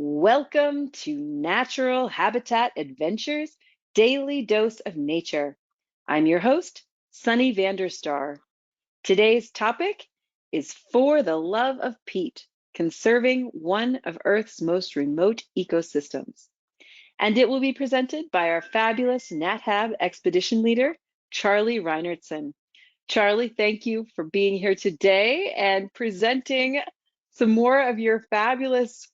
Welcome to Natural Habitat Adventures Daily Dose of Nature. I'm your host, Sunny Vanderstar. Today's topic is For the Love of Peat, Conserving One of Earth's Most Remote Ecosystems. And it will be presented by our fabulous NatHab expedition leader, Charlie Reinertsen. Charlie, thank you for being here today and presenting some more of your fabulous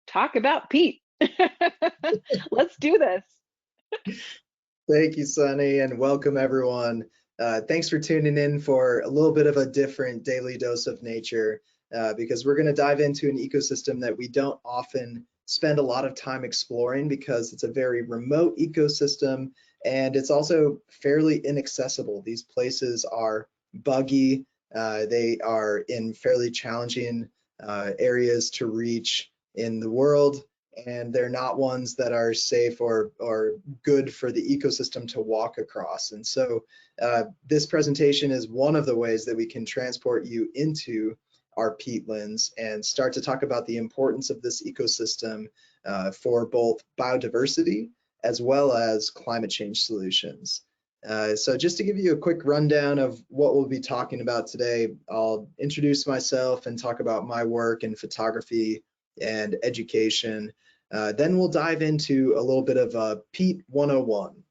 talk about peat. Let's do this. Thank you, Sunny, and welcome everyone. Thanks for tuning in for a little bit of a different daily dose of nature because we're going to dive into an ecosystem that we don't often spend a lot of time exploring because it's a very remote ecosystem and it's also fairly inaccessible. These places are buggy, they are in fairly challenging areas to reach in the world, and they're not ones that are safe or good for the ecosystem to walk across. And so this presentation is one of the ways that we can transport you into our peatlands and start to talk about the importance of this ecosystem for both biodiversity as well as climate change solutions. So just to give you a quick rundown of what we'll be talking about today, I'll introduce myself and talk about my work in photography and education. Then we'll dive into a little bit of peat 101.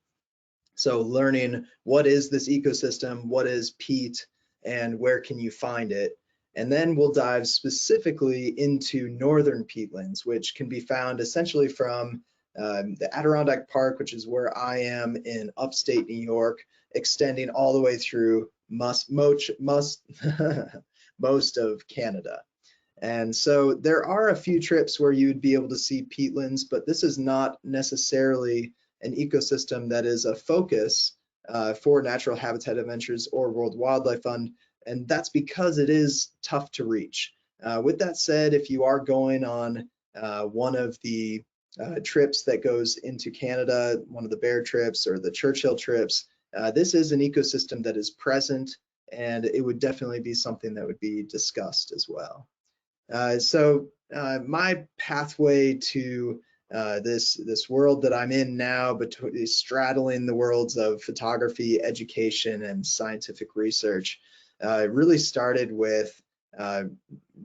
So learning what is this ecosystem, what is peat, and where can you find it? And then we'll dive specifically into northern peatlands, which can be found essentially from the Adirondack Park, which is where I am in upstate New York, extending all the way through most of Canada. And so there are a few trips where you'd be able to see peatlands, but this is not necessarily an ecosystem that is a focus for Natural Habitat Adventures or World Wildlife Fund, and that's because it is tough to reach. With that said, if you are going on one of the trips that goes into Canada, one of the bear trips or the Churchill trips, this is an ecosystem that is present, and it would definitely be something that would be discussed as well. So my pathway to this world that I'm in now, between straddling the worlds of photography, education, and scientific research, really started with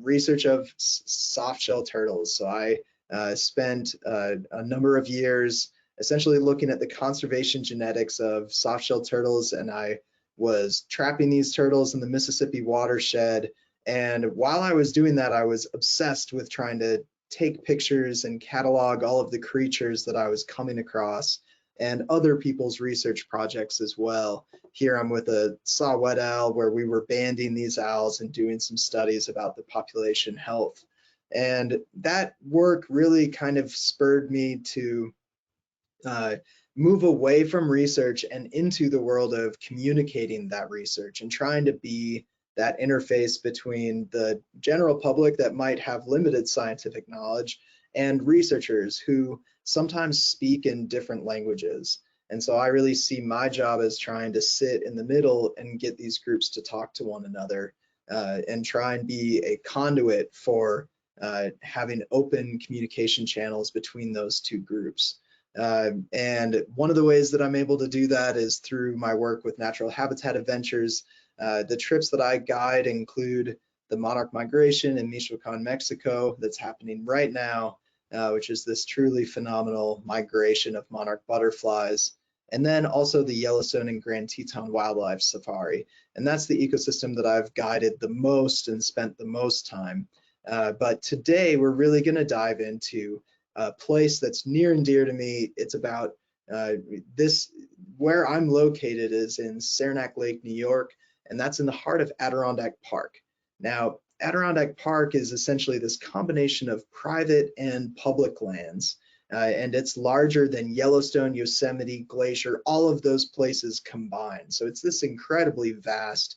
research of softshell turtles. So I spent a number of years essentially looking at the conservation genetics of softshell turtles, and I was trapping these turtles in the Mississippi watershed. And while I was doing that, I was obsessed with trying to take pictures and catalog all of the creatures that I was coming across and other people's research projects as well. Here I'm with a saw-whet owl where we were banding these owls and doing some studies about the population health. And that work really kind of spurred me to move away from research and into the world of communicating that research and trying to be that interface between the general public that might have limited scientific knowledge and researchers who sometimes speak in different languages. And so I really see my job as trying to sit in the middle and get these groups to talk to one another and try and be a conduit for having open communication channels between those two groups. And one of the ways that I'm able to do that is through my work with Natural Habitat Adventures. The trips that I guide include the monarch migration in Michoacan, Mexico, that's happening right now, which is this truly phenomenal migration of monarch butterflies, and then also the Yellowstone and Grand Teton Wildlife Safari. And that's the ecosystem that I've guided the most and spent the most time. But today we're really going to dive into a place that's near and dear to me. It's about where I'm located is in Saranac Lake, New York, and that's in the heart of Adirondack Park. Now, Adirondack Park is essentially this combination of private and public lands, and it's larger than Yellowstone, Yosemite, Glacier, all of those places combined. So it's this incredibly vast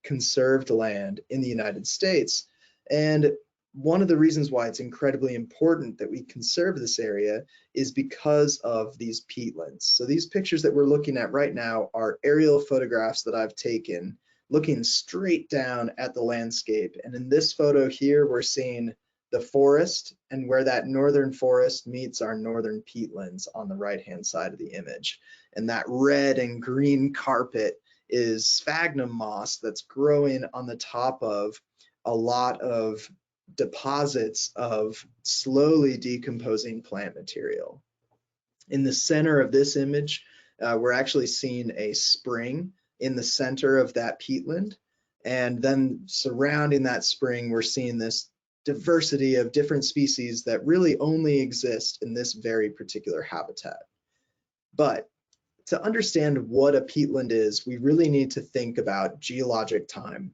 conserved land in the United States. And one of the reasons why it's incredibly important that we conserve this area is because of these peatlands. So these pictures that we're looking at right now are aerial photographs that I've taken looking straight down at the landscape. And in this photo here, we're seeing the forest, and where that northern forest meets our northern peatlands on the right-hand side of the image. And that red and green carpet is sphagnum moss that's growing on the top of a lot of deposits of slowly decomposing plant material. In the center of this image, we're actually seeing a spring in the center of that peatland. And then surrounding that spring, we're seeing this diversity of different species that really only exist in this very particular habitat. But to understand what a peatland is, we really need to think about geologic time,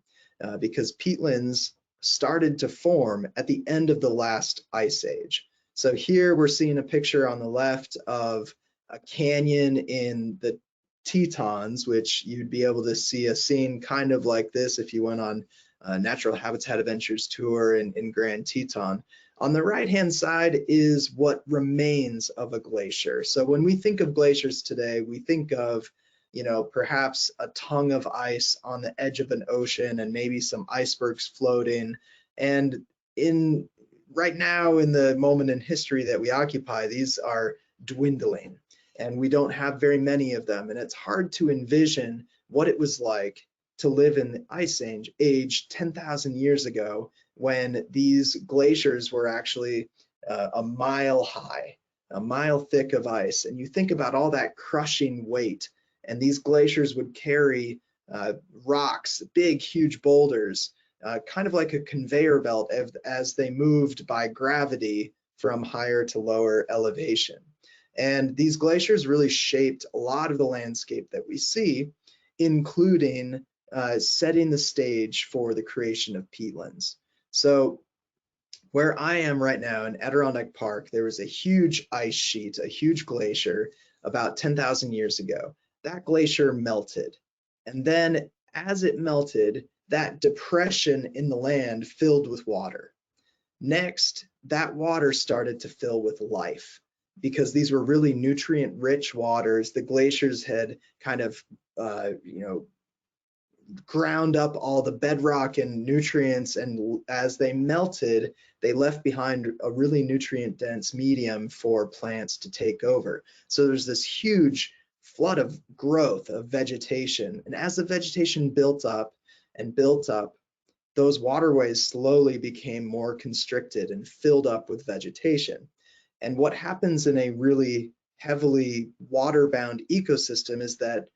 because peatlands started to form at the end of the last ice age. So here we're seeing a picture on the left of a canyon in the Tetons, which you'd be able to see a scene kind of like this if you went on a Natural Habitat Adventures tour in Grand Teton. On the right-hand side is what remains of a glacier. So when we think of glaciers today, we think of, perhaps a tongue of ice on the edge of an ocean and maybe some icebergs floating. And right now, in the moment in history that we occupy, these are dwindling, and we don't have very many of them. And it's hard to envision what it was like to live in the ice age 10,000 years ago, when these glaciers were actually a mile high, a mile thick of ice. And you think about all that crushing weight, and these glaciers would carry rocks, big, huge boulders, kind of like a conveyor belt as they moved by gravity from higher to lower elevation. And these glaciers really shaped a lot of the landscape that we see, including setting the stage for the creation of peatlands. So where I am right now in Adirondack Park, there was a huge ice sheet, a huge glacier about 10,000 years ago. That glacier melted. And then as it melted, that depression in the land filled with water. Next, that water started to fill with life, because these were really nutrient-rich waters. The glaciers had kind of, ground up all the bedrock and nutrients, and as they melted, they left behind a really nutrient-dense medium for plants to take over. So there's this huge flood of growth of vegetation, and as the vegetation built up and built up, those waterways slowly became more constricted and filled up with vegetation. And what happens in a really heavily water-bound ecosystem is that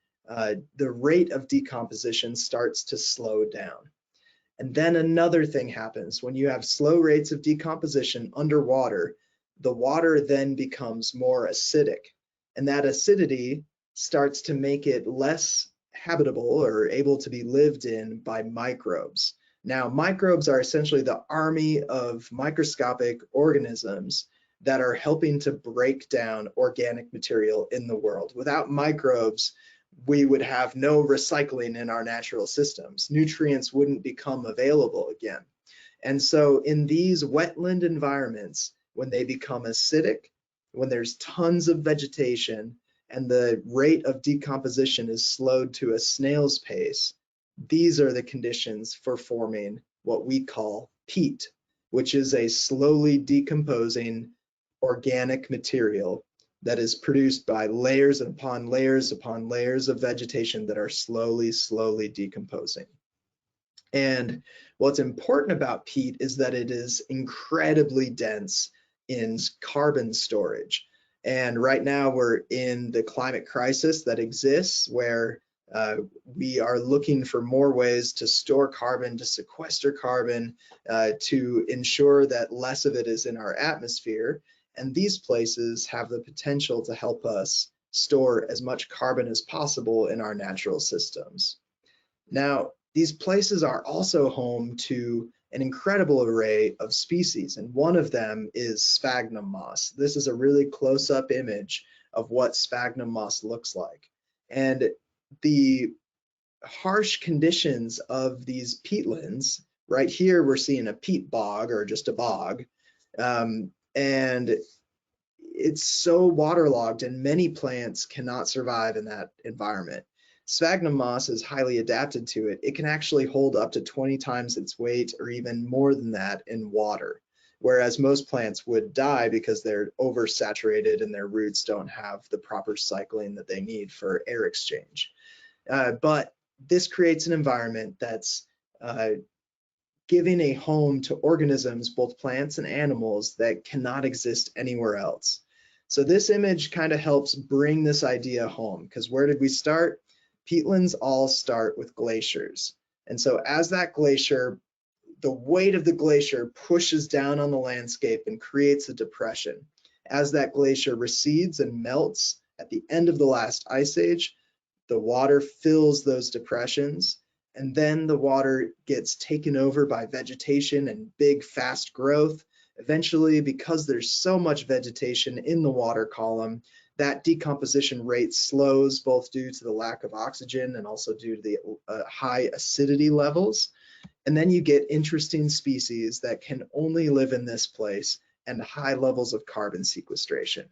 the rate of decomposition starts to slow down. And then another thing happens. When you have slow rates of decomposition underwater, the water then becomes more acidic. And that acidity starts to make it less habitable or able to be lived in by microbes. Now, microbes are essentially the army of microscopic organisms that are helping to break down organic material in the world. Without microbes, we would have no recycling in our natural systems. Nutrients wouldn't become available again. And so in these wetland environments, when they become acidic, when there's tons of vegetation and the rate of decomposition is slowed to a snail's pace, these are the conditions for forming what we call peat, which is a slowly decomposing organic material that is produced by layers upon layers upon layers of vegetation that are slowly decomposing. And what's important about peat is that it is incredibly dense in carbon storage. And right now we're in the climate crisis that exists, where we are looking for more ways to store carbon, to sequester carbon, to ensure that less of it is in our atmosphere. And these places have the potential to help us store as much carbon as possible in our natural systems. Now, these places are also home to an incredible array of species, and one of them is sphagnum moss. This is a really close-up image of what sphagnum moss looks like. And the harsh conditions of these peatlands, right here we're seeing a peat bog, or just a bog, and it's so waterlogged and many plants cannot survive in that environment. Sphagnum moss is highly adapted to it. It can actually hold up to 20 times its weight, or even more than that, in water. whereas most plants would die because they're oversaturated and their roots don't have the proper cycling that they need for air exchange. But this creates an environment that's giving a home to organisms, both plants and animals, that cannot exist anywhere else. So this image kind of helps bring this idea home, because where did we start? Peatlands all start with glaciers. And so as that glacier, the weight of the glacier pushes down on the landscape and creates a depression. As that glacier recedes and melts at the end of the last ice age, the water fills those depressions, and then the water gets taken over by vegetation and big, fast growth. Eventually, because there's so much vegetation in the water column, that decomposition rate slows, both due to the lack of oxygen and also due to the high acidity levels. And then you get interesting species that can only live in this place and high levels of carbon sequestration.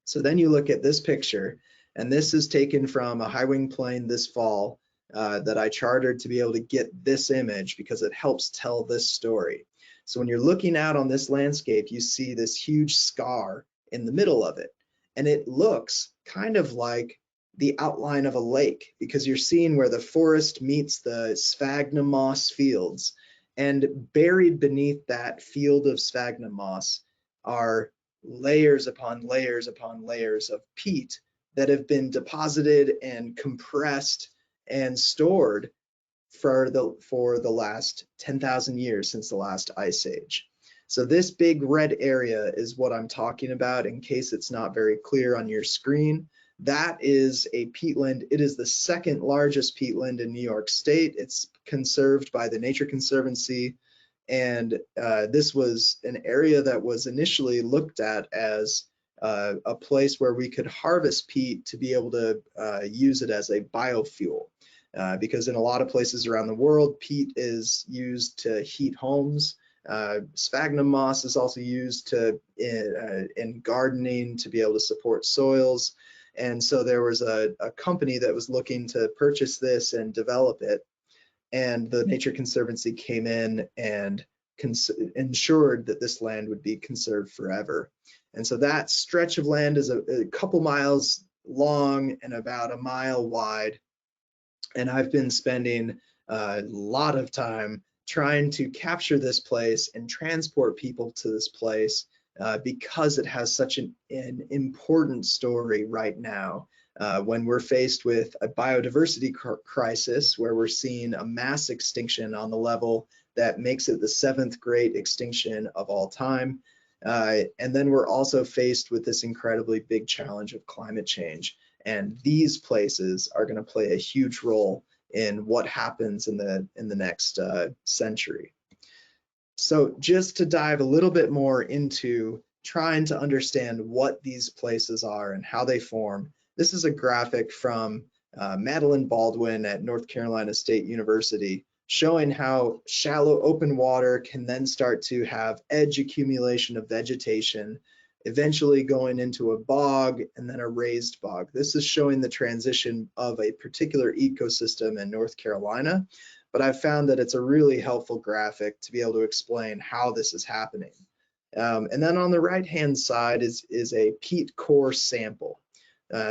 So then you look at this picture, and this is taken from a high-wing plane this fall that I chartered to be able to get this image because it helps tell this story. So when you're looking out on this landscape, you see this huge scar in the middle of it. And it looks kind of like the outline of a lake, because you're seeing where the forest meets the sphagnum moss fields. And buried beneath that field of sphagnum moss are layers upon layers upon layers of peat that have been deposited and compressed and stored for the last 10,000 years since the last ice age. So this big red area is what I'm talking about, in case it's not very clear on your screen. That is a peatland. It is the second largest peatland in New York State. It's conserved by the Nature Conservancy. And this was an area that was initially looked at as a place where we could harvest peat to be able to use it as a biofuel. Because in a lot of places around the world, peat is used to heat homes. Sphagnum moss is also used in gardening to be able to support soils. And so there was a company that was looking to purchase this and develop it. And the Nature Conservancy came in and ensured that this land would be conserved forever. And so that stretch of land is a couple miles long and about a mile wide. And I've been spending a lot of time trying to capture this place and transport people to this place because it has such an important story right now. When we're faced with a biodiversity crisis, where we're seeing a mass extinction on the level that makes it the 7th great extinction of all time. And then we're also faced with this incredibly big challenge of climate change. And these places are going to play a huge role in what happens in the next century. So just to dive a little bit more into trying to understand what these places are and how they form, this is a graphic from Madeline Baldwin at North Carolina State University, showing how shallow open water can then start to have edge accumulation of vegetation, eventually going into a bog and then a raised bog. This is showing the transition of a particular ecosystem in North Carolina, but I've found that it's a really helpful graphic to be able to explain how this is happening. And then on the right-hand side is a peat core sample.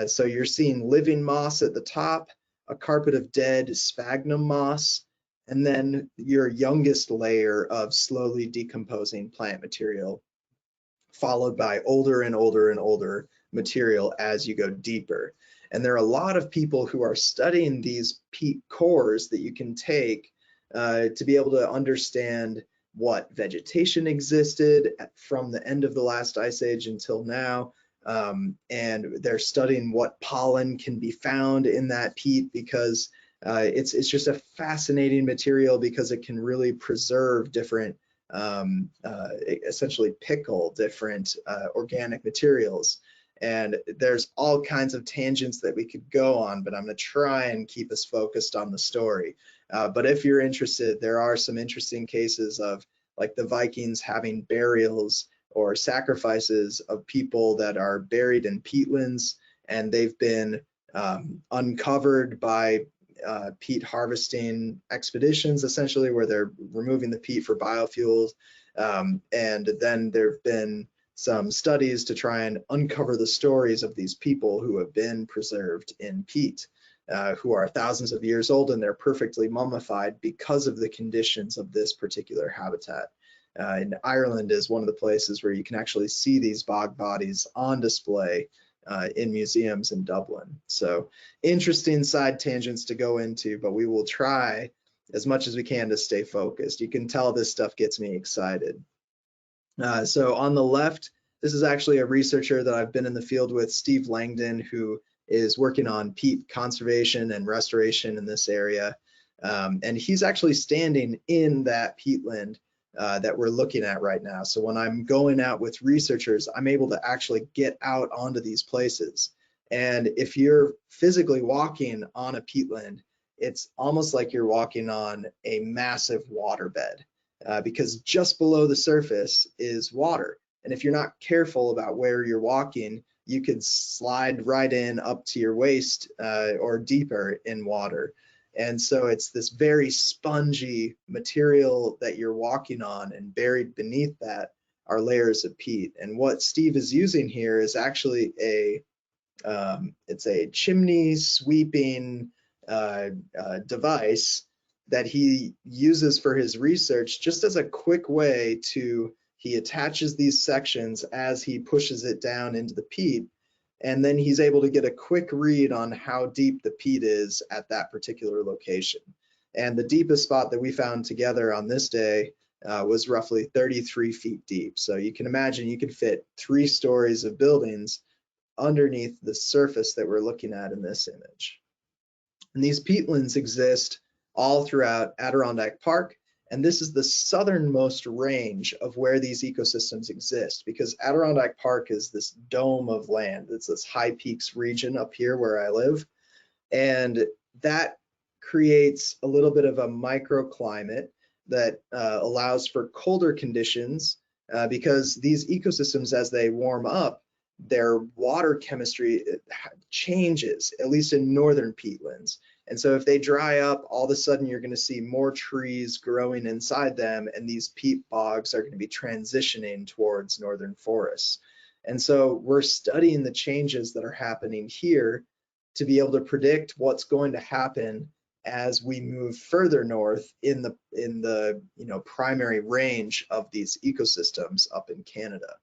So you're seeing living moss at the top, a carpet of dead sphagnum moss, and then your youngest layer of slowly decomposing plant material, followed by older and older and older material as you go deeper. And there are a lot of people who are studying these peat cores that you can take to be able to understand what vegetation existed from the end of the last ice age until now. And they're studying what pollen can be found in that peat, because it's just a fascinating material, because it can really preserve different essentially pickle different organic materials. And there's all kinds of tangents that we could go on, but I'm going to try and keep us focused on the story. But if you're interested, there are some interesting cases of, like, the Vikings having burials or sacrifices of people that are buried in peatlands, and they've been uncovered by peat harvesting expeditions, essentially, where they're removing the peat for biofuels. And then there have been some studies to try and uncover the stories of these people who have been preserved in peat, who are thousands of years old, and they're perfectly mummified because of the conditions of this particular habitat. And Ireland is one of the places where you can actually see these bog bodies on display in museums in Dublin. So interesting side tangents to go into, but we will try as much as we can to stay focused. You can tell this stuff gets me excited. So on the left, this is actually a researcher that I've been in the field with, Steve Langdon, who is working on peat conservation and restoration in this area. And he's actually standing in that peatland that we're looking at right now. So when I'm going out with researchers, I'm able to actually get out onto these places. And if you're physically walking on a peatland, it's almost like you're walking on a massive waterbed. Because just below the surface is water. And if you're not careful about where you're walking, you could slide right in up to your waist or deeper in water. And so it's this very spongy material that you're walking on, and buried beneath that are layers of peat. And what Steve is using here is actually it's a chimney sweeping device that he uses for his research, just as a quick way to, he attaches these sections as he pushes it down into the peat, and then he's able to get a quick read on how deep the peat is at that particular location. And the deepest spot that we found together on this day was roughly 33 feet deep. So you can imagine you could fit 3 stories of buildings underneath the surface that we're looking at in this image. And these peatlands exist all throughout Adirondack Park, and this is the southernmost range of where these ecosystems exist, because Adirondack Park is this dome of land. It's this high peaks region up here where I live, and that creates a little bit of a microclimate that allows for colder conditions because these ecosystems, as they warm up, their water chemistry changes, at least in northern peatlands. And so if they dry up, all of a sudden you're going to see more trees growing inside them, and these peat bogs are going to be transitioning towards northern forests. And so we're studying the changes that are happening here to be able to predict what's going to happen as we move further north in the primary range of these ecosystems up in Canada.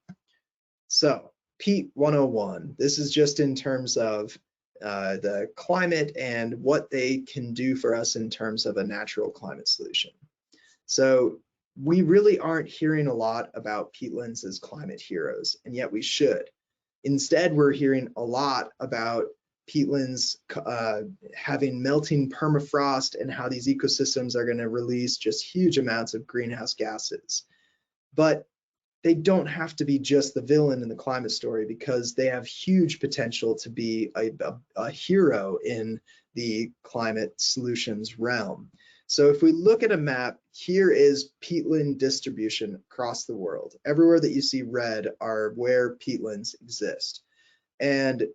So Peat 101, this is just in terms of the climate and what they can do for us in terms of a natural climate solution. So we really aren't hearing a lot about peatlands as climate heroes, and yet we should. Instead, we're hearing a lot about peatlands having melting permafrost and how these ecosystems are going to release just huge amounts of greenhouse gases. But they don't have to be just the villain in the climate story, because they have huge potential to be a hero in the climate solutions realm. So if we look at a map, here is peatland distribution across the world. Everywhere that you see red are where peatlands exist. And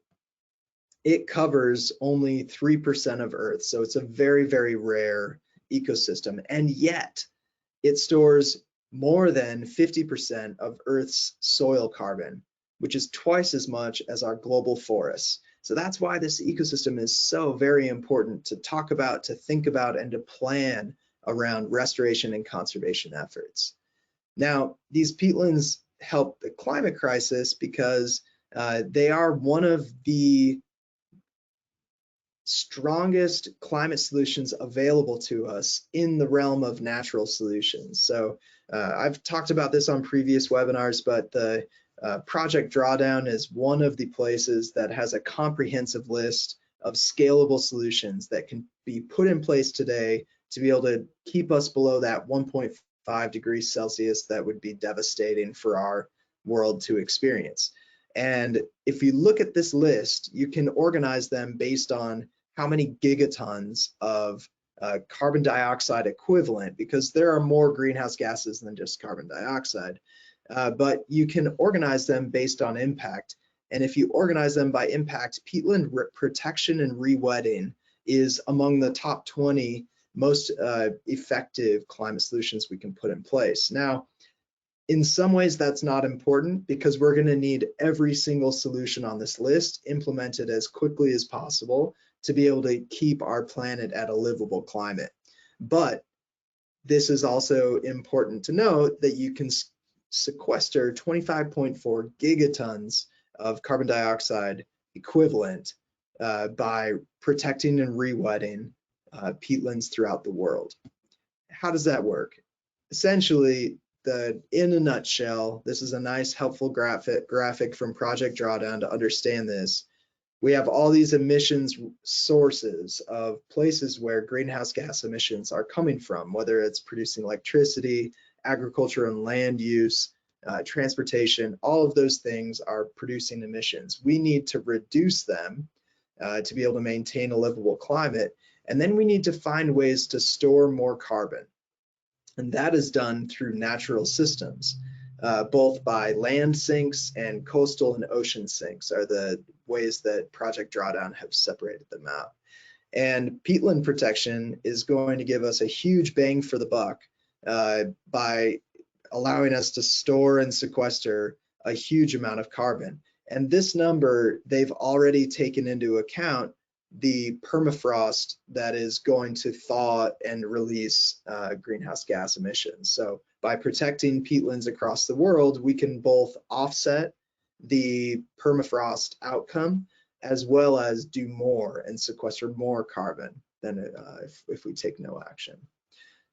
it covers only 3% of Earth. So it's a very, very rare ecosystem. And yet it stores more than 50% of Earth's soil carbon, which is twice as much as our global forests. So that's why this ecosystem is so very important to talk about, to think about, and to plan around restoration and conservation efforts. Now, these peatlands help the climate crisis because they are one of the strongest climate solutions available to us in the realm of natural solutions. So I've talked about this on previous webinars, but the Project Drawdown is one of the places that has a comprehensive list of scalable solutions that can be put in place today to be able to keep us below that 1.5 degrees Celsius that would be devastating for our world to experience. And if you look at this list, you can organize them based on how many gigatons of carbon dioxide equivalent, because there are more greenhouse gases than just carbon dioxide, but you can organize them based on impact. And if you organize them by impact, peatland protection and rewetting is among the top 20 most effective climate solutions we can put in place. Now, In some ways, that's not important because we're going to need every single solution on this list implemented as quickly as possible to be able to keep our planet at a livable climate. But this is also important to note that you can sequester 25.4 gigatons of carbon dioxide equivalent by protecting and rewetting peatlands throughout the world. How does that work? Essentially, in a nutshell, this is a nice helpful graphic from Project Drawdown to understand this. We have all these emissions sources of places where greenhouse gas emissions are coming from, whether it's producing electricity, agriculture and land use, transportation, all of those things are producing emissions. We need to reduce them to be able to maintain a livable climate. And then we need to find ways to store more carbon. And that is done through natural systems, both by land sinks and coastal and ocean sinks are the ways that Project Drawdown have separated them out. And peatland protection is going to give us a huge bang for the buck by allowing us to store and sequester a huge amount of carbon. And this number, they've already taken into account the permafrost that is going to thaw and release greenhouse gas emissions. So by protecting peatlands across the world, we can both offset the permafrost outcome as well as do more and sequester more carbon than if we take no action.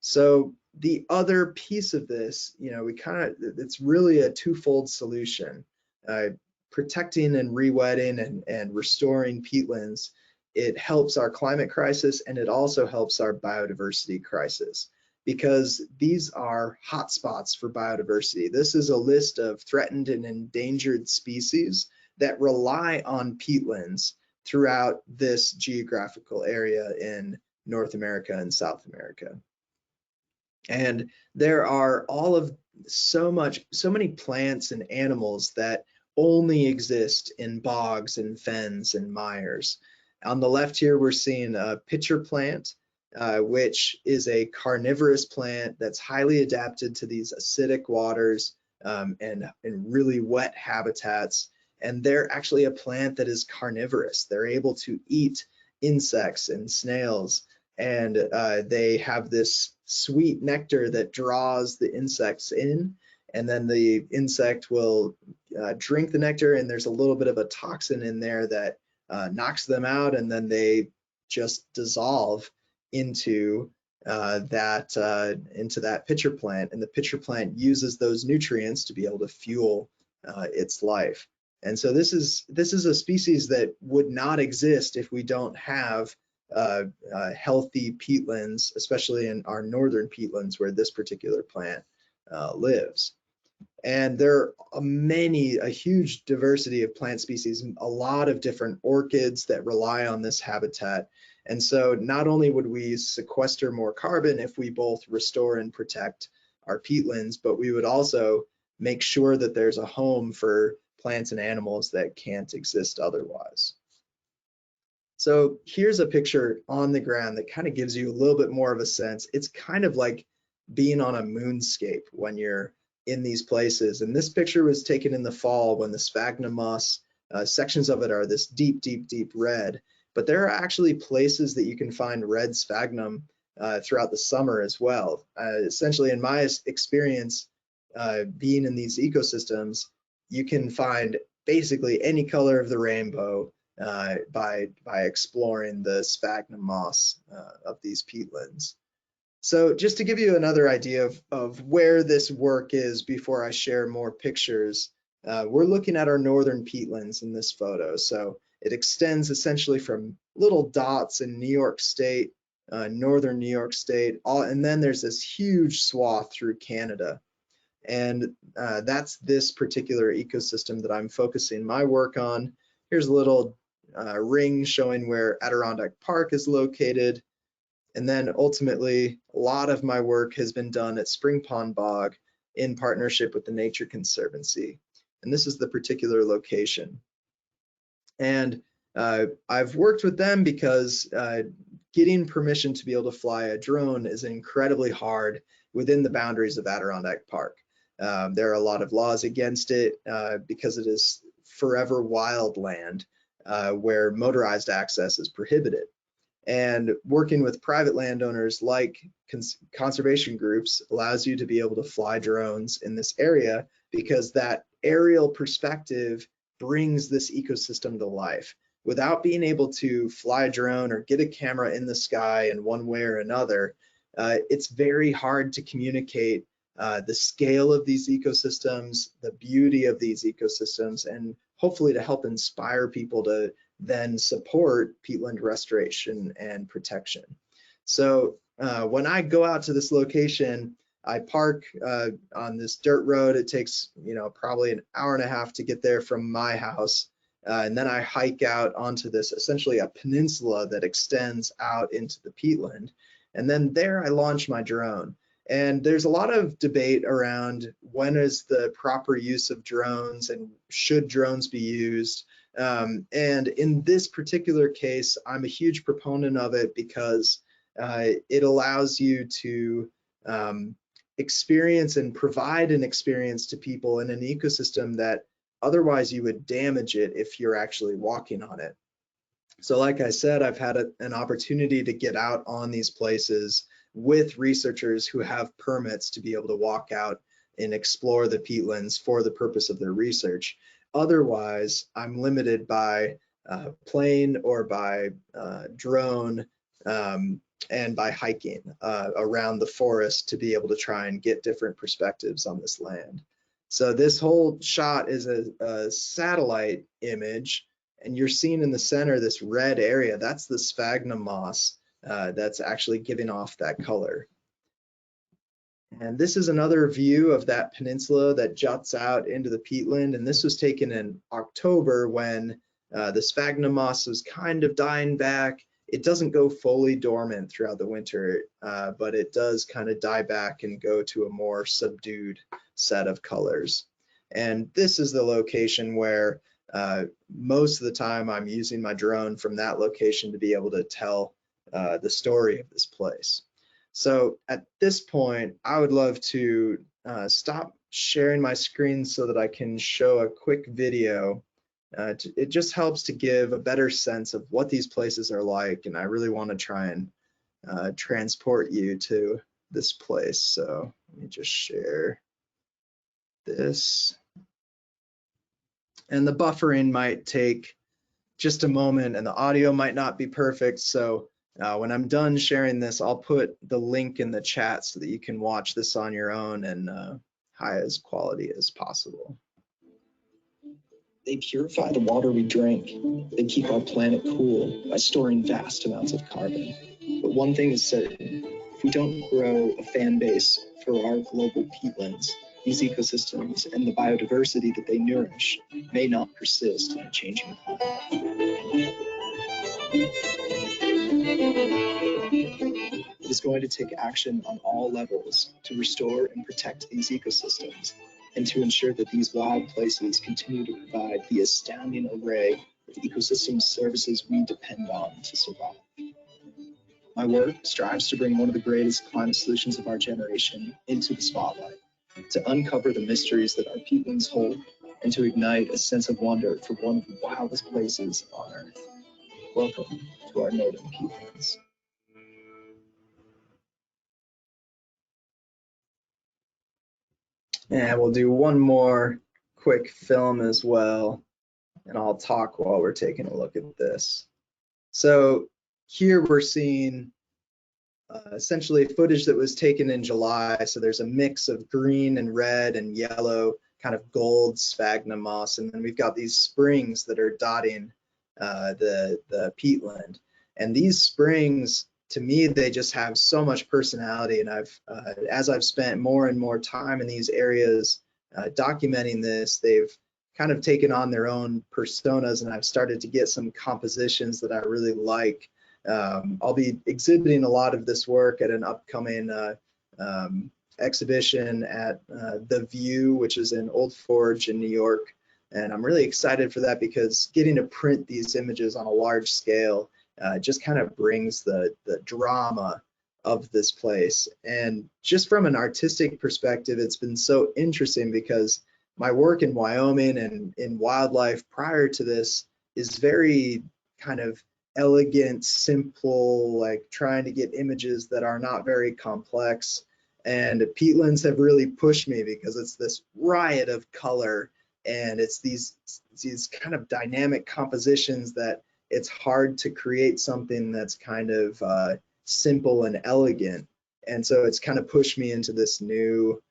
So the other piece of this, it's really a twofold solution. Protecting and rewetting and restoring peatlands, it helps our climate crisis and it also helps our biodiversity crisis because these are hotspots for biodiversity. This is a list of threatened and endangered species that rely on peatlands throughout this geographical area in North America and South America. And there are so many plants and animals that only exist in bogs and fens and mires. On the left here, we're seeing a pitcher plant, which is a carnivorous plant that's highly adapted to these acidic waters and really wet habitats. And they're actually a plant that is carnivorous. They're able to eat insects and snails, and they have this sweet nectar that draws the insects in, and then the insect will drink the nectar, and there's a little bit of a toxin in there that knocks them out, and then they just dissolve into that pitcher plant, and the pitcher plant uses those nutrients to be able to fuel its life. And so this is a species that would not exist if we don't have healthy peatlands, especially in our northern peatlands where this particular plant lives. And there are a huge diversity of plant species, a lot of different orchids that rely on this habitat. And so not only would we sequester more carbon if we both restore and protect our peatlands, but we would also make sure that there's a home for plants and animals that can't exist otherwise. So here's a picture on the ground that kind of gives you a little bit more of a sense. It's kind of like being on a moonscape when you're in these places. And this picture was taken in the fall when the sphagnum moss, sections of it are this deep, deep, deep red. But there are actually places that you can find red sphagnum throughout the summer as well. Essentially, in my experience, being in these ecosystems, you can find basically any color of the rainbow by exploring the sphagnum moss of these peatlands. So just to give you another idea of where this work is before I share more pictures, we're looking at our northern peatlands in this photo. So it extends essentially from little dots in New York State, northern New York State, and then there's this huge swath through Canada. And that's this particular ecosystem that I'm focusing my work on. Here's a little ring showing where Adirondack Park is located. And then ultimately, a lot of my work has been done at Spring Pond Bog in partnership with the Nature Conservancy. And this is the particular location. And I've worked with them because getting permission to be able to fly a drone is incredibly hard within the boundaries of Adirondack Park. There are a lot of laws against it because it is forever wildland where motorized access is prohibited. And working with private landowners like conservation groups allows you to be able to fly drones in this area, because that aerial perspective brings this ecosystem to life. Without being able to fly a drone or get a camera in the sky in one way or another, it's very hard to communicate the scale of these ecosystems, the beauty of these ecosystems, and hopefully to help inspire people to then support peatland restoration and protection. So when I go out to this location, I park on this dirt road. It takes, probably an hour and a half to get there from my house. And then I hike out onto this, essentially a peninsula that extends out into the peatland. And then there I launch my drone. And there's a lot of debate around when is the proper use of drones and should drones be used. And in this particular case, I'm a huge proponent of it because it allows you to experience and provide an experience to people in an ecosystem that otherwise you would damage it if you're actually walking on it. So like I said, I've had an opportunity to get out on these places with researchers who have permits to be able to walk out and explore the peatlands for the purpose of their research. Otherwise, I'm limited by plane or by drone and by hiking around the forest to be able to try and get different perspectives on this land. So this whole shot is a satellite image, and you're seeing in the center this red area. That's the sphagnum moss that's actually giving off that color. And this is another view of that peninsula that juts out into the peatland. And this was taken in October when the sphagnum moss was kind of dying back. It doesn't go fully dormant throughout the winter, but it does kind of die back and go to a more subdued set of colors. And this is the location where most of the time I'm using my drone from that location to be able to tell the story of this place. So at this point, I would love to stop sharing my screen so that I can show a quick video. It just helps to give a better sense of what these places are like, and I really want to try and transport you to this place. So let me just share this. And the buffering might take just a moment and the audio might not be perfect. So when I'm done sharing this, I'll put the link in the chat so that you can watch this on your own and high as quality as possible. They purify the water we drink. They keep our planet cool by storing vast amounts of carbon. But one thing is certain, if we don't grow a fan base for our global peatlands, these ecosystems and the biodiversity that they nourish may not persist in a changing climate. It is going to take action on all levels to restore and protect these ecosystems and to ensure that these wild places continue to provide the astounding array of ecosystem services we depend on to survive. My work strives to bring one of the greatest climate solutions of our generation into the spotlight, to uncover the mysteries that our peatlands hold, and to ignite a sense of wonder for one of the wildest places on Earth. Welcome to our northern peatlands. And we'll do one more quick film as well, and I'll talk while we're taking a look at this. So here we're seeing essentially footage that was taken in July. So there's a mix of green and red and yellow, kind of gold sphagnum moss, and then we've got these springs that are dotting the peatland. And these springs, to me, they just have so much personality. And as I've spent more and more time in these areas documenting this, they've kind of taken on their own personas, and I've started to get some compositions that I really like. I'll be exhibiting a lot of this work at an upcoming exhibition at The View, which is in Old Forge in New York. And I'm really excited for that because getting to print these images on a large scale just kind of brings the drama of this place. And just from an artistic perspective, it's been so interesting because my work in Wyoming and in wildlife prior to this is very kind of elegant, simple, like trying to get images that are not very complex. And peatlands have really pushed me because it's this riot of color, and it's these kind of dynamic compositions that it's hard to create something that's kind of simple and elegant. And so it's kind of pushed me into this new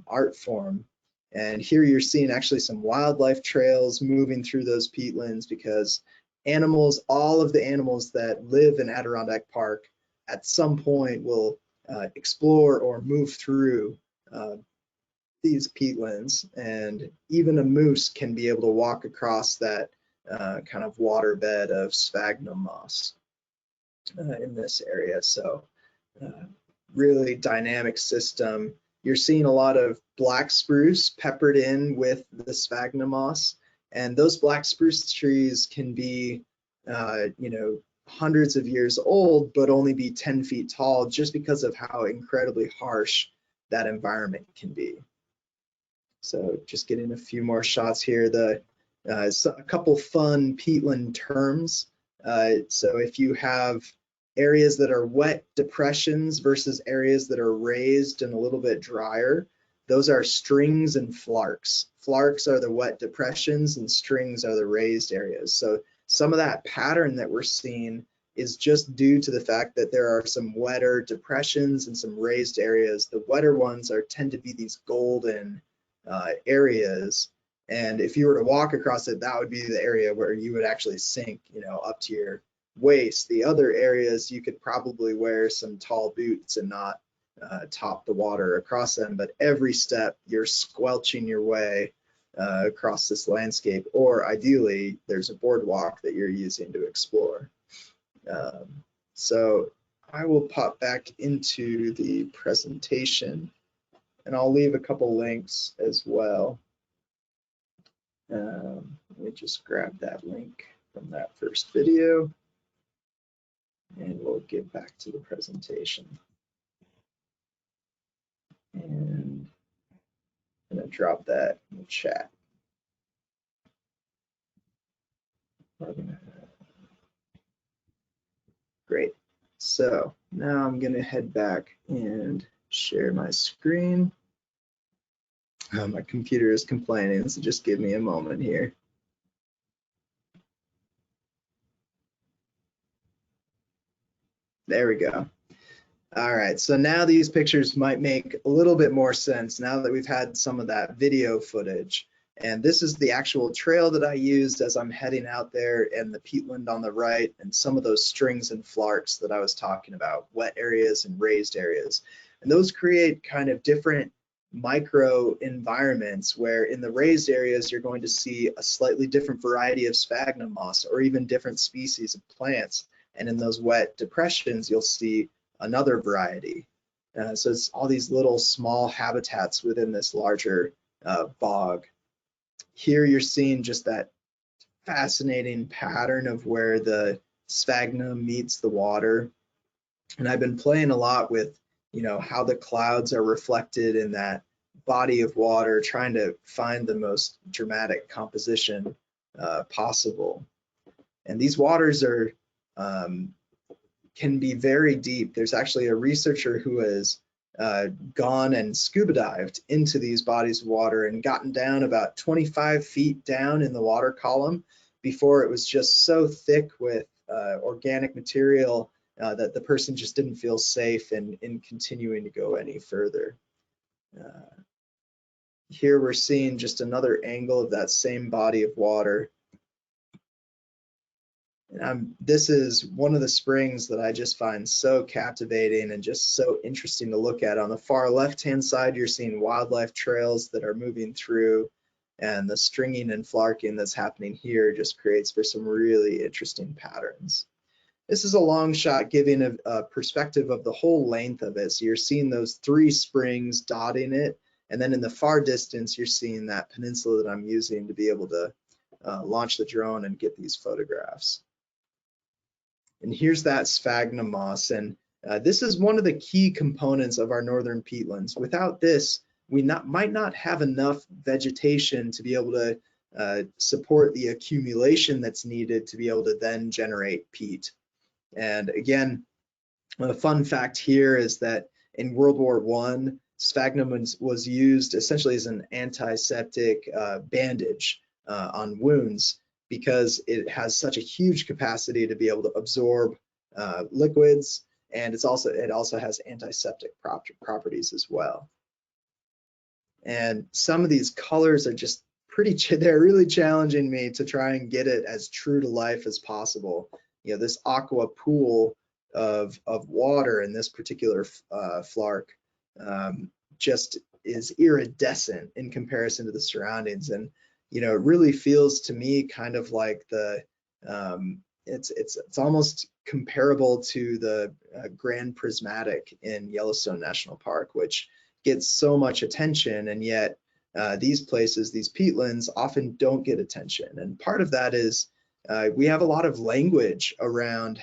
art form. And here you're seeing actually some wildlife trails moving through those peatlands, because animals, all of the animals that live in Adirondack Park at some point will explore or move through these peatlands. And even a moose can be able to walk across that kind of waterbed of sphagnum moss in this area. So really dynamic system. You're seeing a lot of black spruce peppered in with the sphagnum moss, and those black spruce trees can be, you know, hundreds of years old, but only be 10 feet tall, just because of how incredibly harsh that environment can be. So just getting a few more shots here. So a couple fun peatland terms. So if you have areas that are wet depressions versus areas that are raised and a little bit drier, those are strings and flarks. Flarks are the wet depressions and strings are the raised areas. So some of that pattern that we're seeing is just due to the fact that there are some wetter depressions and some raised areas. The wetter ones tend to be these golden areas. And if you were to walk across it, that would be the area where you would actually sink, you know, up to your waist. The other areas you could probably wear some tall boots and not top the water across them, but every step you're squelching your way across this landscape, or ideally there's a boardwalk that you're using to explore. So I will pop back into the presentation and I'll leave a couple links as well. Let me just grab that link from that first video and we'll get back to the presentation. And I'm gonna drop that in the chat. Great. So now I'm gonna head back and share my screen. My computer is complaining, so just give me a moment here. There we go. All right, so now these pictures might make a little bit more sense now that we've had some of that video footage. And this is the actual trail that I used as I'm heading out there, and the peatland on the right, and some of those strings and flarks that I was talking about, wet areas and raised areas. And those create kind of different micro environments where in the raised areas, you're going to see a slightly different variety of sphagnum moss or even different species of plants. And in those wet depressions, you'll see another variety. So it's all these little small habitats within this larger bog. Here you're seeing just that fascinating pattern of where the sphagnum meets the water. And I've been playing a lot with, you know, how the clouds are reflected in that body of water, trying to find the most dramatic composition possible. And these waters are can be very deep. There's actually a researcher who has gone and scuba dived into these bodies of water and gotten down about 25 feet down in the water column before it was just so thick with organic material that the person just didn't feel safe in continuing to go any further. Here we're seeing just another angle of that same body of water. And this is one of the springs that I just find so captivating and just so interesting to look at. On the far left-hand side, you're seeing wildlife trails that are moving through, and the stringing and flarking that's happening here just creates for some really interesting patterns. This is a long shot giving a perspective of the whole length of it. So you're seeing those 3 springs dotting it, and then in the far distance, you're seeing that peninsula that I'm using to be able to launch the drone and get these photographs. And here's that sphagnum moss, and This is one of the key components of our northern peatlands. Without this, we might not have enough vegetation to be able to support the accumulation that's needed to be able to then generate peat. And again, a fun fact here is that in World War I, sphagnum was used essentially as an antiseptic bandage on wounds because it has such a huge capacity to be able to absorb liquids, and it also has antiseptic properties as well. And some of these colors are just they're really challenging me to try and get it as true to life as possible. You know, this aqua pool of water in this particular flark just is iridescent in comparison to the surroundings, and you know, it really feels to me kind of like the it's almost comparable to the Grand Prismatic in Yellowstone National Park, which gets so much attention, and yet these places, these peatlands, often don't get attention. And part of that is we have a lot of language around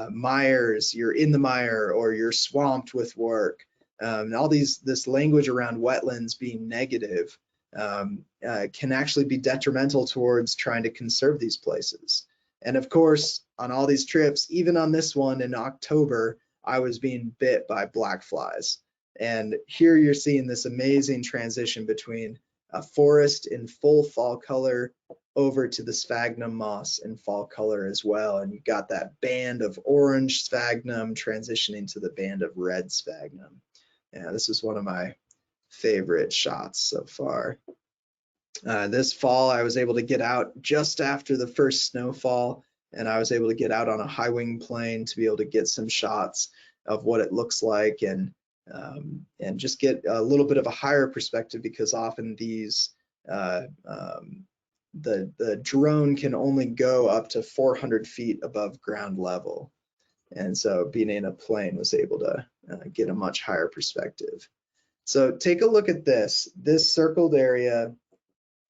mires, you're in the mire, or you're swamped with work. And all this language around wetlands being negative can actually be detrimental towards trying to conserve these places. And of course, on all these trips, even on this one in October, I was being bit by black flies. And here you're seeing this amazing transition between a forest in full fall color over to the sphagnum moss in fall color as well. And you've got that band of orange sphagnum transitioning to the band of red sphagnum. Yeah, this is one of my favorite shots so far. This fall, I was able to get out just after the first snowfall, and I was able to get out on a high wing plane to be able to get some shots of what it looks like, and just get a little bit of a higher perspective, because often these the drone can only go up to 400 feet above ground level, and so being in a plane was able to get a much higher perspective. So take a look at this circled area.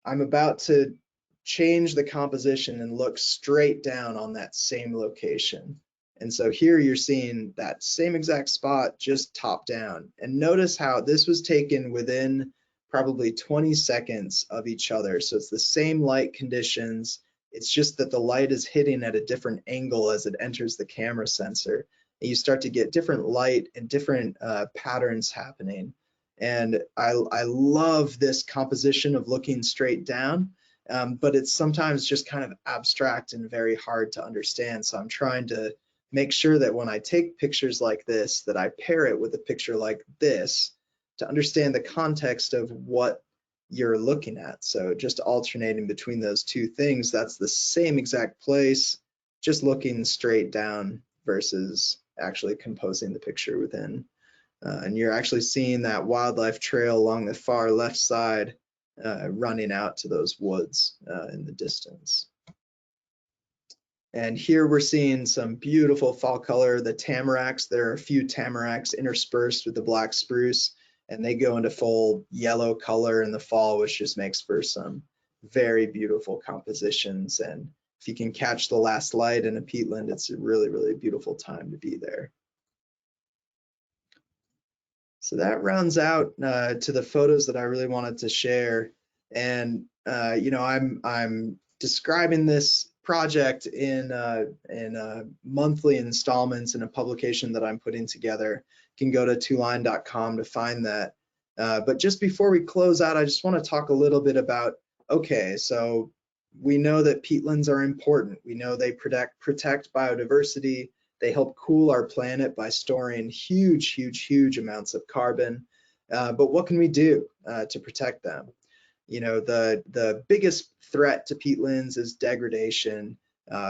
I'm about to change the composition and look straight down on that same location. And so here you're seeing that same exact spot, just top down. And notice how this was taken within probably 20 seconds of each other. So it's the same light conditions. It's just that the light is hitting at a different angle as it enters the camera sensor. And you start to get different light and different patterns happening. And I love this composition of looking straight down, but it's sometimes just kind of abstract and very hard to understand. So I'm trying to make sure that when I take pictures like this, that I pair it with a picture like this to understand the context of what you're looking at. So just alternating between those two things, that's the same exact place, just looking straight down versus actually composing the picture within. And you're actually seeing that wildlife trail along the far left side running out to those woods in the distance. And here we're seeing some beautiful fall color, the tamaracks. There are a few tamaracks interspersed with the black spruce, and they go into full yellow color in the fall, which just makes for some very beautiful compositions. And if you can catch the last light in a peatland, it's a really, really beautiful time to be there. So that rounds out to the photos that I really wanted to share. And you know, I'm describing this project in monthly installments in a publication that I'm putting together. You can go to twoline.com to find that. But just before we close out, I just want to talk a little bit about, okay, so we know that peatlands are important. We know they protect biodiversity. They help cool our planet by storing huge, huge, huge amounts of carbon. But what can we do to protect them? You know, the biggest threat to peatlands is degradation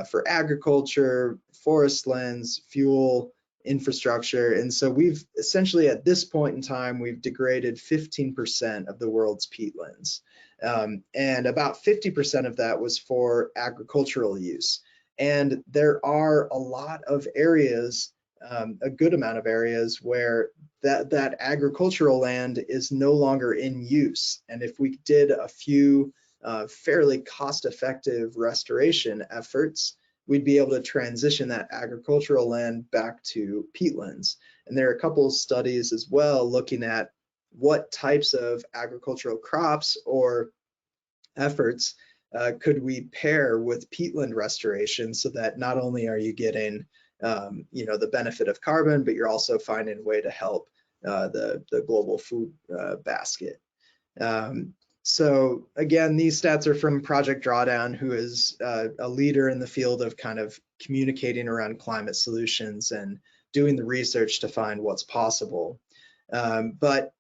for agriculture, forest lands, fuel, infrastructure. And so we've essentially, at this point in time, we've degraded 15% of the world's peatlands. And about 50% of that was for agricultural use. And there are a lot of areas, a good amount of areas, where that agricultural land is no longer in use. And if we did a few fairly cost-effective restoration efforts, we'd be able to transition that agricultural land back to peatlands. And there are a couple of studies as well looking at what types of agricultural crops or efforts could we pair with peatland restoration, so that not only are you getting the benefit of carbon, but you're also finding a way to help the global food basket. So again, these stats are from Project Drawdown, who is a leader in the field of kind of communicating around climate solutions and doing the research to find what's possible. But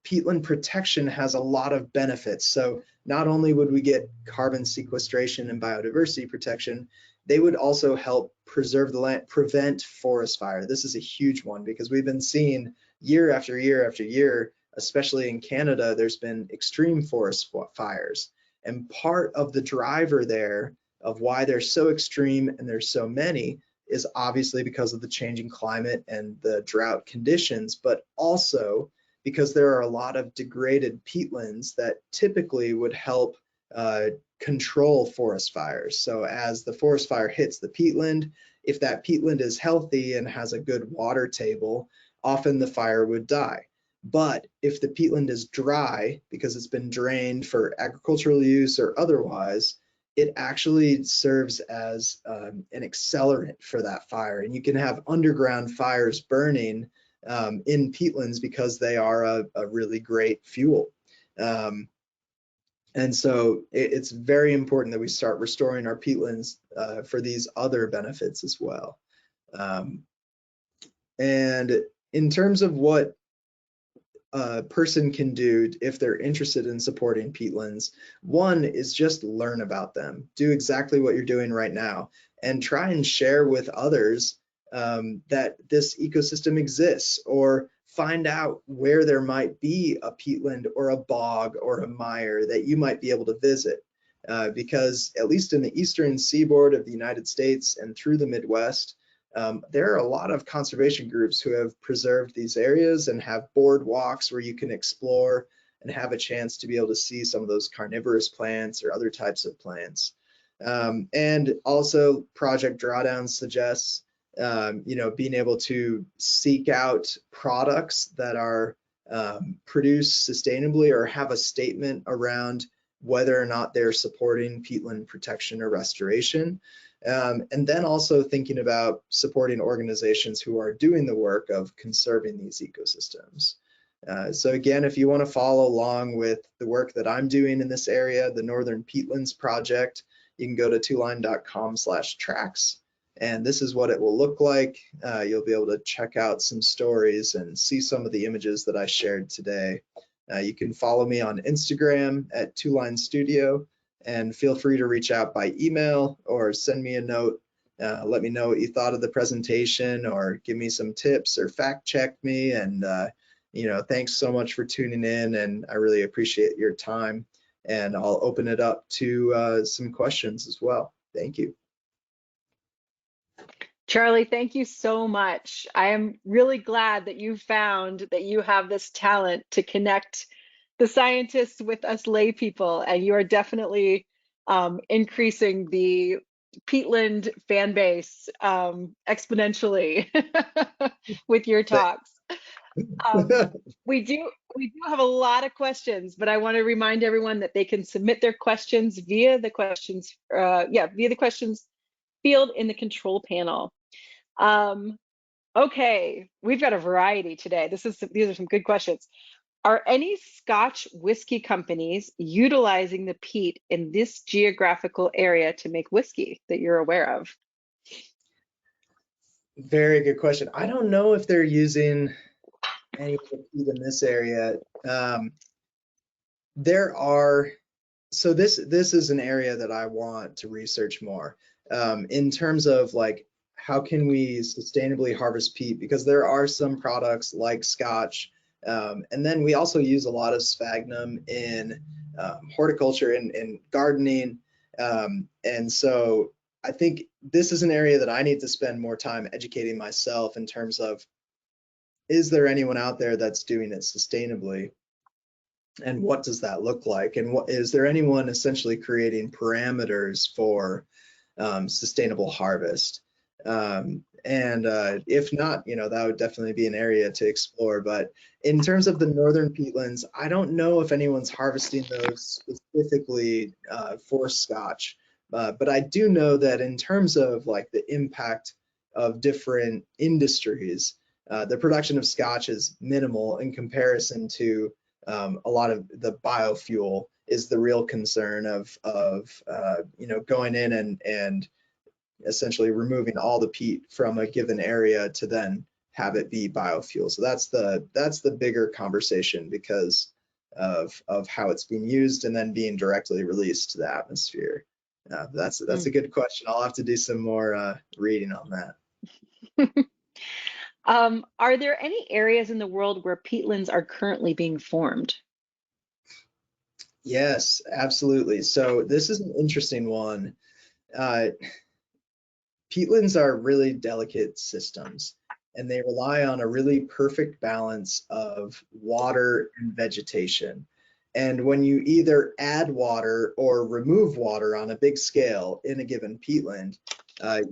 peatland protection has a lot of benefits. So not only would we get carbon sequestration and biodiversity protection, they would also help preserve the land, prevent forest fire. This is a huge one because we've been seeing year after year after year, especially in Canada, there's been extreme forest fires. And part of the driver there of why they're so extreme and there's so many is obviously because of the changing climate and the drought conditions, but also because there are a lot of degraded peatlands that typically would help control forest fires. So as the forest fire hits the peatland, if that peatland is healthy and has a good water table, often the fire would die. But if the peatland is dry because it's been drained for agricultural use or otherwise, it actually serves as an accelerant for that fire. And you can have underground fires burning in peatlands because they are a really great fuel. And so it's very important that we start restoring our peatlands for these other benefits as well. And in terms of what a person can do if they're interested in supporting peatlands, one is just learn about them. Do exactly what you're doing right now and try and share with others that this ecosystem exists, or find out where there might be a peatland or a bog or a mire that you might be able to visit. Because at least in the eastern seaboard of the United States and through the Midwest, there are a lot of conservation groups who have preserved these areas and have boardwalks where you can explore and have a chance to be able to see some of those carnivorous plants or other types of plants. And also Project Drawdown suggests being able to seek out products that are produced sustainably or have a statement around whether or not they're supporting peatland protection or restoration. And then also thinking about supporting organizations who are doing the work of conserving these ecosystems. So again, if you want to follow along with the work that I'm doing in this area, the Northern Peatlands Project, you can go to twoline.com/tracks. And this is what it will look like. You'll be able to check out some stories and see some of the images that I shared today. You can follow me on Instagram at @2linestudio, and feel free to reach out by email or send me a note. Let me know what you thought of the presentation, or give me some tips or fact check me. And thanks so much for tuning in, and I really appreciate your time. And I'll open it up to some questions as well. Thank you. Charlie, thank you so much. I am really glad that you found that you have this talent to connect the scientists with us lay people, and you are definitely increasing the peatland fan base exponentially with your talks. We do have a lot of questions, but I want to remind everyone that they can submit their questions via the questions field in the control panel. Okay, we've got a variety today. These are some good questions. Are any Scotch whiskey companies utilizing the peat in this geographical area to make whiskey that you're aware of? Very good question. I don't know if they're using any of the peat in this area. So this is an area that I want to research more in terms of like, how can we sustainably harvest peat? Because there are some products like Scotch, and then we also use a lot of sphagnum in horticulture and gardening. And so I think this is an area that I need to spend more time educating myself in terms of, is there anyone out there that's doing it sustainably? And what does that look like? And is there anyone essentially creating parameters for sustainable harvest. If not, that would definitely be an area to explore. But in terms of the northern peatlands, I don't know if anyone's harvesting those specifically for Scotch. But I do know that in terms of like the impact of different industries, the production of Scotch is minimal in comparison to a lot of the biofuel is the real concern of going in and essentially removing all the peat from a given area to then have it be biofuel. So that's the bigger conversation because of how it's being used and then being directly released to the atmosphere. That's a good question. I'll have to do some more reading on that. Are there any areas in the world where peatlands are currently being formed? Yes, absolutely. So this is an interesting one. Peatlands are really delicate systems, and they rely on a really perfect balance of water and vegetation. And when you either add water or remove water on a big scale in a given peatland,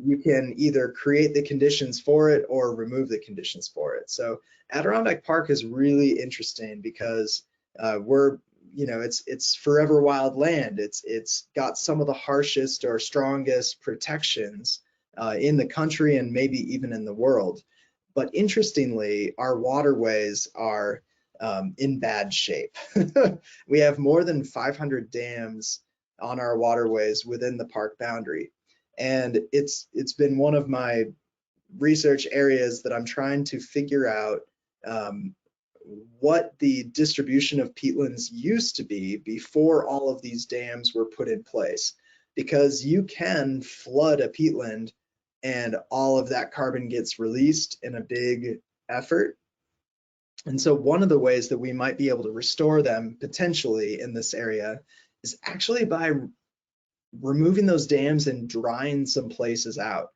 you can either create the conditions for it or remove the conditions for it. So Adirondack Park is really interesting because it's forever wild land. It's got some of the harshest or strongest protections in the country and maybe even in the world. But interestingly, our waterways are in bad shape. We have more than 500 dams on our waterways within the park boundary. And it's been one of my research areas that I'm trying to figure out what the distribution of peatlands used to be before all of these dams were put in place. Because you can flood a peatland and all of that carbon gets released in a big effort. And so one of the ways that we might be able to restore them potentially in this area is actually by removing those dams and drying some places out.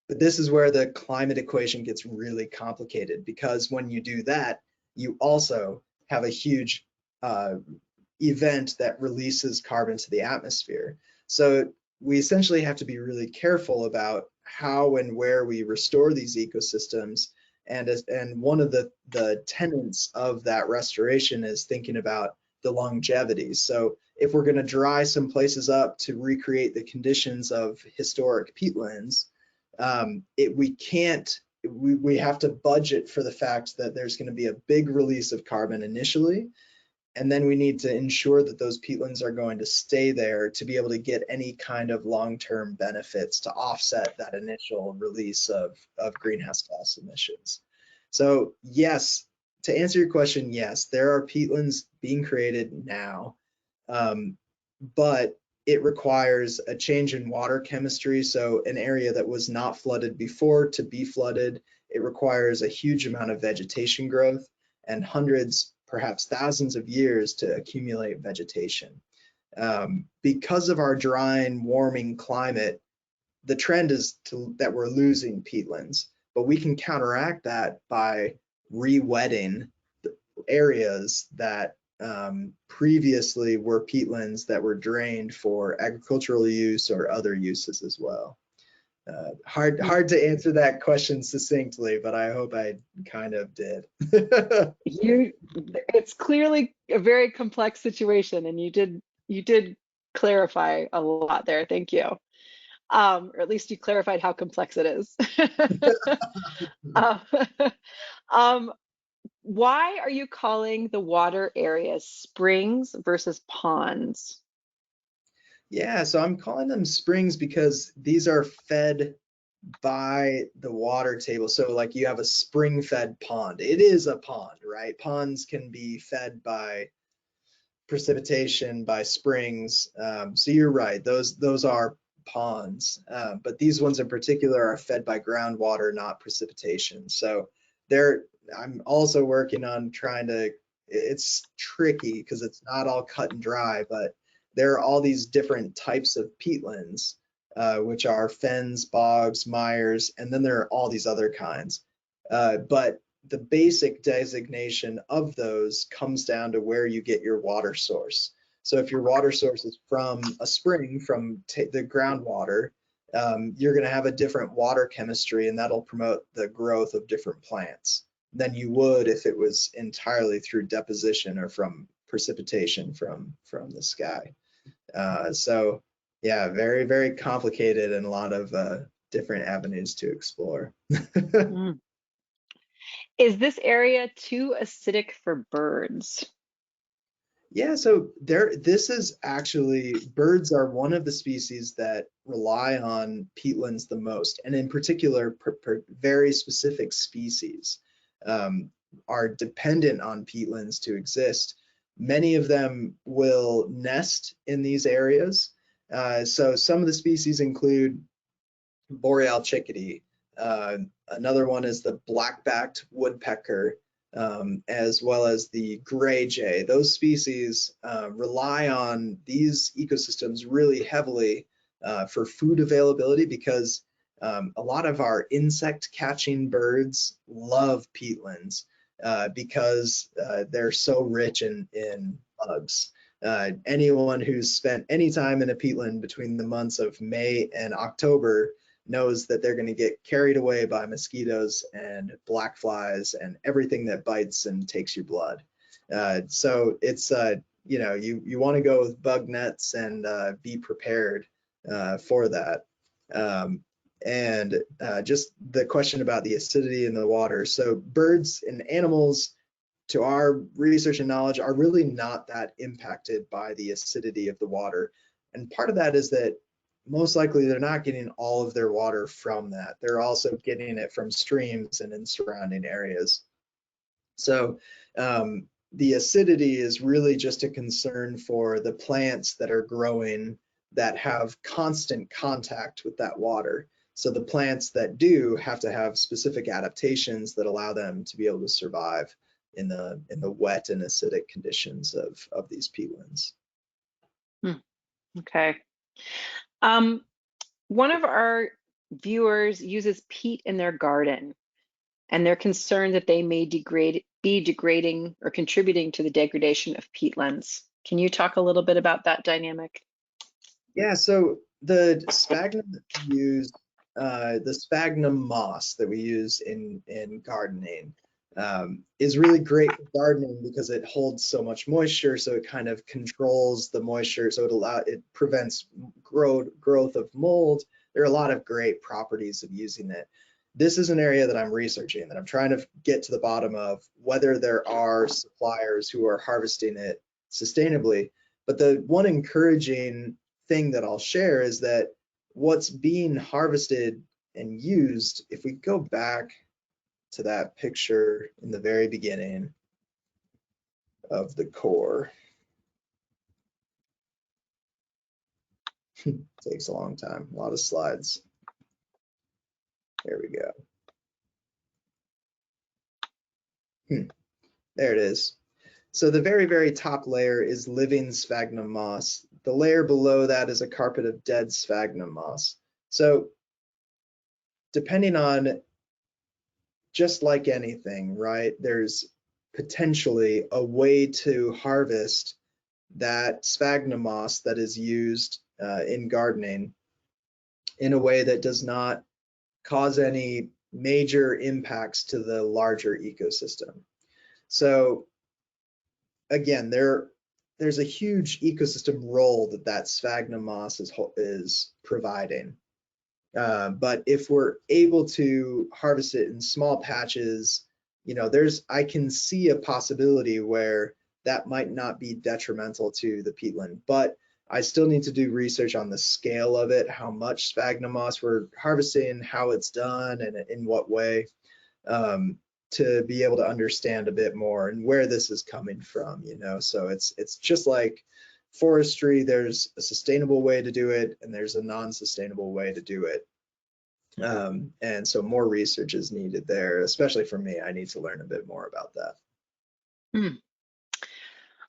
But this is where the climate equation gets really complicated, because when you do that, you also have a huge event that releases carbon to the atmosphere. So we essentially have to be really careful about how and where we restore these ecosystems. And one of the tenets of that restoration is thinking about the longevity. So if we're going to dry some places up to recreate the conditions of historic peatlands, we have to budget for the fact that there's going to be a big release of carbon initially, and then we need to ensure that those peatlands are going to stay there to be able to get any kind of long-term benefits to offset that initial release of greenhouse gas emissions. So yes, to answer your question, yes, there are peatlands being created now, but it requires a change in water chemistry. So an area that was not flooded before to be flooded, it requires a huge amount of vegetation growth and hundreds, perhaps thousands of years to accumulate vegetation. Because of our drying, warming climate, the trend is that we're losing peatlands, but we can counteract that by re-wetting areas that previously were peatlands that were drained for agricultural use or other uses as well. Hard to answer that question succinctly, but I hope I kind of did. It's clearly a very complex situation, and you did clarify a lot there. Thank you. Or at least you clarified how complex it is. Why are you calling the water areas springs versus ponds? Yeah, so I'm calling them springs because these are fed by the water table. So like you have a spring fed pond. It is a pond, right? Ponds can be fed by precipitation, by springs. So you're right, those are ponds. But these ones in particular are fed by groundwater, not precipitation. So I'm also working on it's tricky because it's not all cut and dry, but there are all these different types of peatlands, which are fens, bogs, mires, and then there are all these other kinds. But the basic designation of those comes down to where you get your water source. So if your water source is from a spring, from the groundwater, you're going to have a different water chemistry, and that'll promote the growth of different plants than you would if it was entirely through deposition or from precipitation from the sky. So yeah, very, very complicated and a lot of different avenues to explore. Mm. Is this area too acidic for birds? Yeah, so this is actually, birds are one of the species that rely on peatlands the most, and in particular, very specific species are dependent on peatlands to exist. Many of them will nest in these areas. So some of the species include boreal chickadee. Another one is the black-backed woodpecker, as well as the gray jay. Those species rely on these ecosystems really heavily for food availability, because a lot of our insect catching birds love peatlands because they're so rich in bugs. Anyone who's spent any time in a peatland between the months of May and October knows that they're going to get carried away by mosquitoes and black flies and everything that bites and takes your blood. So it's you want to go with bug nets and be prepared for that. And just the question about the acidity in the water. So birds and animals, to our research and knowledge, are really not that impacted by the acidity of the water. And part of that is that most likely they're not getting all of their water from that. They're also getting it from streams and in surrounding areas. So the acidity is really just a concern for the plants that are growing that have constant contact with that water. So the plants that do have to have specific adaptations that allow them to be able to survive in the wet and acidic conditions of these peatlands. Okay. One of our viewers uses peat in their garden, and they're concerned that they may be degrading or contributing to the degradation of peatlands. Can you talk a little bit about that dynamic? Yeah, so the sphagnum that we use, the sphagnum moss that we use in gardening is really great for gardening because it holds so much moisture, so it kind of controls the moisture, so it prevents growth of mold. There are a lot of great properties of using it. This is an area that I'm researching, that I'm trying to get to the bottom of, whether there are suppliers who are harvesting it sustainably. But the one encouraging thing that I'll share is that what's being harvested and used, if we go back to that picture in the very beginning of the core, takes a long time, a lot of slides. There we go. There it is. So the very, very top layer is living sphagnum moss. The layer below that is a carpet of dead sphagnum moss. So depending on, just like anything, right, there's potentially a way to harvest that sphagnum moss that is used in gardening in a way that does not cause any major impacts to the larger ecosystem. So again, there's a huge ecosystem role that sphagnum moss is providing. But if we're able to harvest it in small patches, I can see a possibility where that might not be detrimental to the peatland. But I still need to do research on the scale of it, how much sphagnum moss we're harvesting, how it's done, and in what way, to be able to understand a bit more and where this is coming from. So it's just like forestry. There's a sustainable way to do it, and there's a non-sustainable way to do it. And so more research is needed there, especially for me. I need to learn a bit more about that.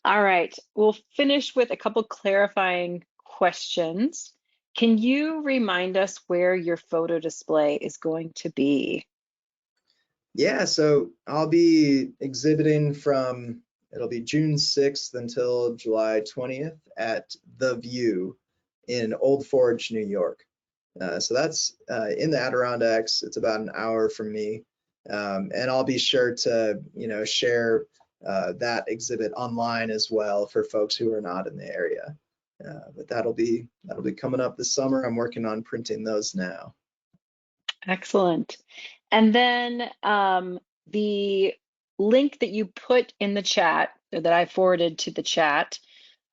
All right, we'll finish with a couple clarifying questions. Can you remind us where your photo display is going to be? Yeah, so I'll be exhibiting from It'll be June 6th until July 20th at The View in Old Forge, New York. So that's in the Adirondacks. It's about an hour from me. And I'll be sure to, share that exhibit online as well for folks who are not in the area. But that'll be coming up this summer. I'm working on printing those now. Excellent. And then the link that you put in the chat, or that I forwarded to the chat,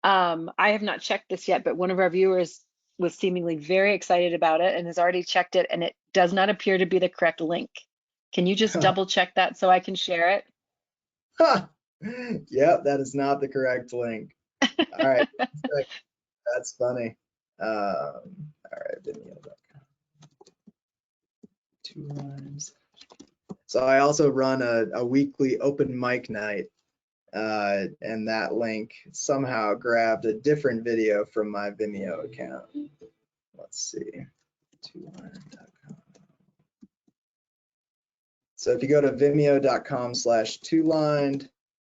I have not checked this yet, but one of our viewers was seemingly very excited about it and has already checked it, and it does not appear to be the correct link. Can you just double check that so I can share it? Yep, that is not the correct link. All right, that's funny. All right, Vimeo.com. 2 lines. So I also run a weekly open mic night, and that link somehow grabbed a different video from my Vimeo account. Let's see, 2line.com. So if you go to vimeo.com/2lined,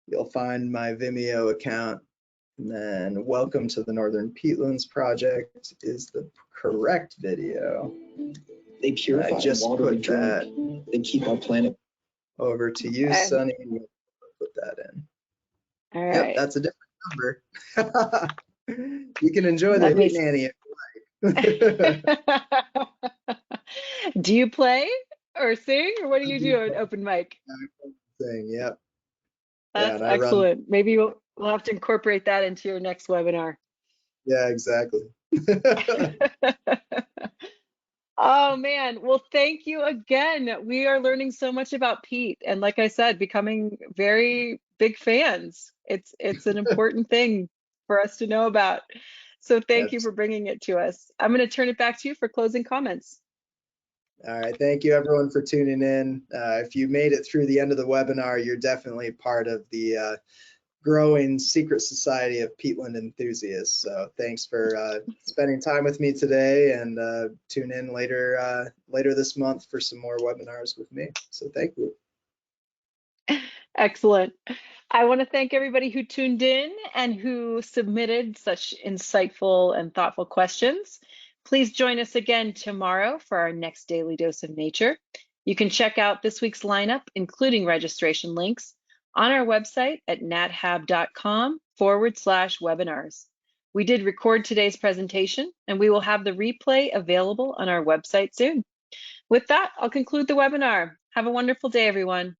you'll find my Vimeo account. And then welcome to the Northern Peatlands Project is the correct video. They purify I just water we put that drink. They keep our planet. over to you, Sunny. Put that in. All right. Yep, that's a different number. You can enjoy the Hoot Nanny if you like. Do you play or sing, or what do you do at open mic? Sing, yep. That's excellent. Maybe we'll have to incorporate that into your next webinar. Yeah, exactly. Oh man, well, thank you again. We are learning so much about peat, and like I said, becoming very big fans. It's an important thing for us to know about. So thank you for bringing it to us. I'm going to turn it back to you for closing comments. All right, thank you everyone for tuning in. If you made it through the end of the webinar, you're definitely part of the growing secret society of peatland enthusiasts. So thanks for spending time with me today, and tune in later this month for some more webinars with me. So thank you. Excellent. I want to thank everybody who tuned in and who submitted such insightful and thoughtful questions. Please join us again tomorrow for our next Daily Dose of Nature. You can check out this week's lineup, including registration links, on our website at nathab.com/webinars. We did record today's presentation, and we will have the replay available on our website soon. With that, I'll conclude the webinar. Have a wonderful day, everyone.